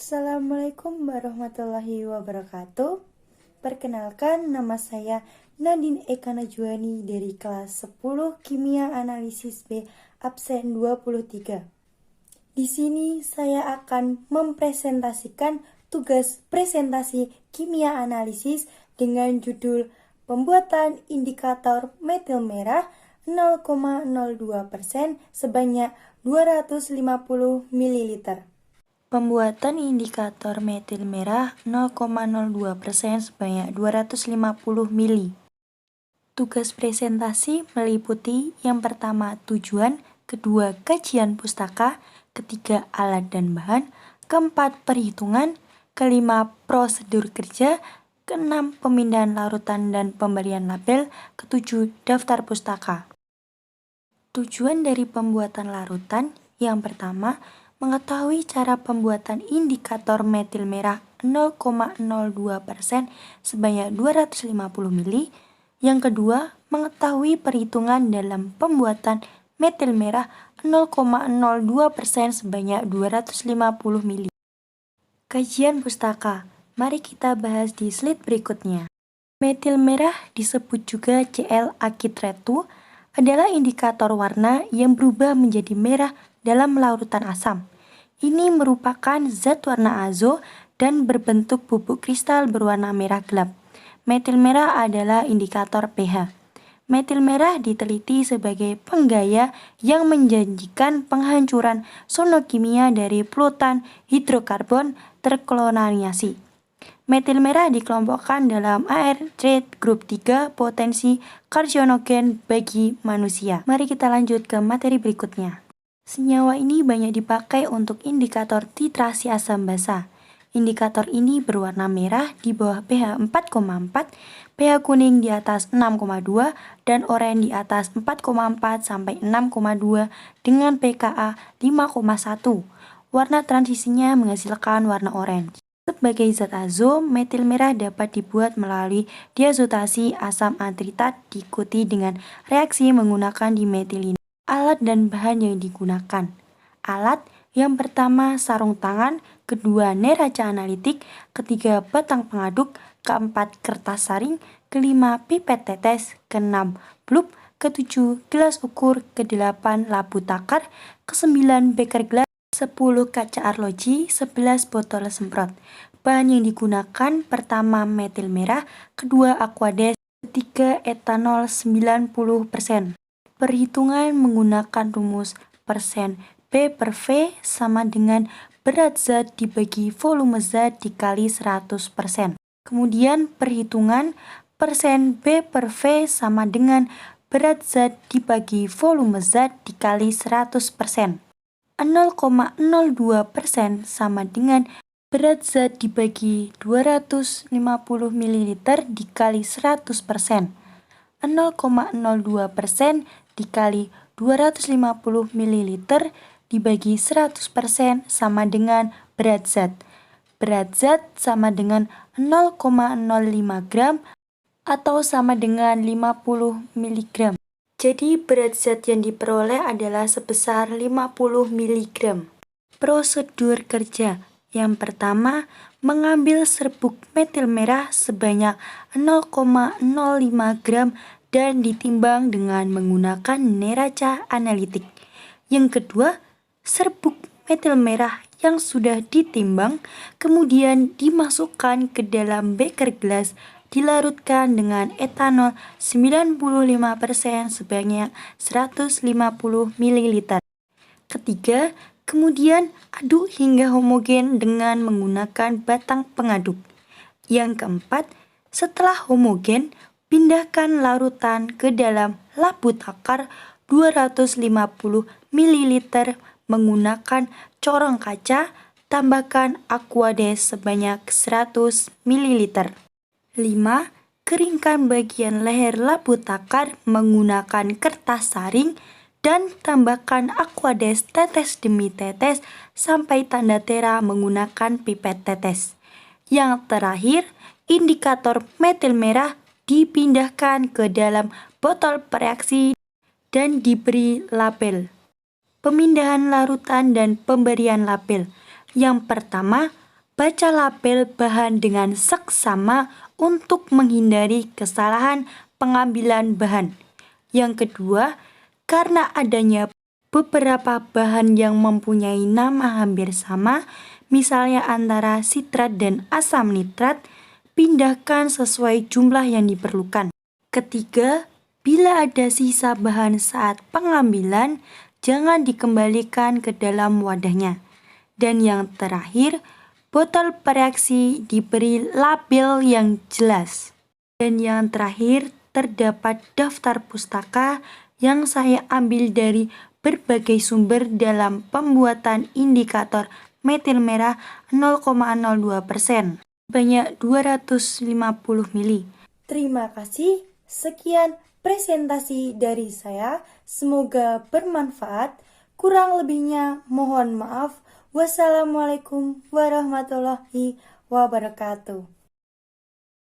Assalamualaikum warahmatullahi wabarakatuh. Perkenalkan, nama saya Nadine Eka Najwani dari kelas 10 Kimia Analisis B absen 23. Di sini saya akan mempresentasikan tugas presentasi kimia analisis dengan judul Pembuatan indikator metil merah 0,02% sebanyak 250 ml. Pembuatan indikator metil merah 0,02% sebanyak 250 ml. Tugas presentasi meliputi yang pertama tujuan, kedua kajian pustaka, ketiga alat dan bahan, keempat perhitungan, kelima prosedur kerja, keenam pemindahan larutan dan pemberian label, ketujuh daftar pustaka. Tujuan dari pembuatan larutan yang pertama, mengetahui cara pembuatan indikator metil merah 0,02% sebanyak 250 ml. Yang kedua, mengetahui perhitungan dalam pembuatan metil merah 0,02% sebanyak 250 ml. Kajian pustaka. Mari kita bahas di slide berikutnya. Metil merah disebut juga Cl akitretu adalah indikator warna yang berubah menjadi merah dalam larutan asam. Ini merupakan zat warna azo dan berbentuk bubuk kristal berwarna merah gelap. Metil merah adalah indikator pH. Metil merah diteliti sebagai penggaya yang menjanjikan penghancuran sonokimia dari polutan hidrokarbon terkolonisasi. Metil merah dikelompokkan dalam AR-trade grup 3 potensi karsinogen bagi manusia. Mari kita lanjut ke materi berikutnya. Senyawa ini banyak dipakai untuk indikator titrasi asam basa. Indikator ini berwarna merah di bawah pH 4,4, pH kuning di atas 6,2, dan oranye di atas 4,4 sampai 6,2 dengan pKa 5,1. Warna transisinya menghasilkan warna oranye. Sebagai zat azo, metil merah dapat dibuat melalui diazotasi asam antritat diikuti dengan reaksi menggunakan dimetilin. Alat dan bahan yang digunakan. Alat yang pertama sarung tangan, kedua neraca analitik, ketiga batang pengaduk, keempat kertas saring, kelima pipet tetes, keenam blub, ketujuh gelas ukur, kedelapan labu takar, kesembilan beker gelas, 10 kaca arloji, 11 botol semprot. Bahan yang digunakan pertama metil merah, kedua aquades, ketiga etanol 90%. Perhitungan menggunakan rumus persen B per V sama dengan berat zat dibagi volume zat dikali 100%. Kemudian perhitungan persen B per V sama dengan berat zat dibagi volume zat dikali 100%. 0,02% sama dengan berat zat dibagi 250 ml dikali 100%. 0,02% dikali 250 ml dibagi 100% sama dengan berat zat. Berat zat sama dengan 0,05 gram atau sama dengan 50 mg. Jadi berat zat yang diperoleh adalah sebesar 50 mg. Prosedur kerja. Yang pertama, mengambil serbuk metil merah sebanyak 0,05 gram dan ditimbang dengan menggunakan neraca analitik. Yang kedua, serbuk metil merah yang sudah ditimbang kemudian dimasukkan ke dalam beker gelas, dilarutkan dengan etanol 95% sebanyak 150 ml. Ketiga, kemudian aduk hingga homogen dengan menggunakan batang pengaduk. Yang keempat, setelah homogen, pindahkan larutan ke dalam labu takar 250 ml menggunakan corong kaca, tambahkan aquades sebanyak 100 ml. 5. Keringkan bagian leher labu takar menggunakan kertas saring dan tambahkan aquades tetes demi tetes sampai tanda tera menggunakan pipet tetes. Yang terakhir, indikator metil merah dipindahkan ke dalam botol pereaksi dan diberi label. Pemindahan larutan dan pemberian label. Yang pertama, Baca label bahan dengan seksama untuk menghindari kesalahan pengambilan bahan. Yang kedua, karena adanya beberapa bahan yang mempunyai nama hampir sama, misalnya antara sitrat dan asam nitrat, pindahkan sesuai jumlah yang diperlukan. Ketiga, bila ada sisa bahan saat pengambilan, jangan dikembalikan ke dalam wadahnya. Dan yang terakhir, botol pereaksi diberi label yang jelas. Dan yang terakhir, terdapat daftar pustaka yang saya ambil dari berbagai sumber dalam pembuatan indikator metil merah 0,02%. Banyak 250 mili. Terima kasih. Sekian presentasi dari saya. Semoga bermanfaat. Kurang lebihnya mohon maaf. Wassalamualaikum warahmatullahi wabarakatuh.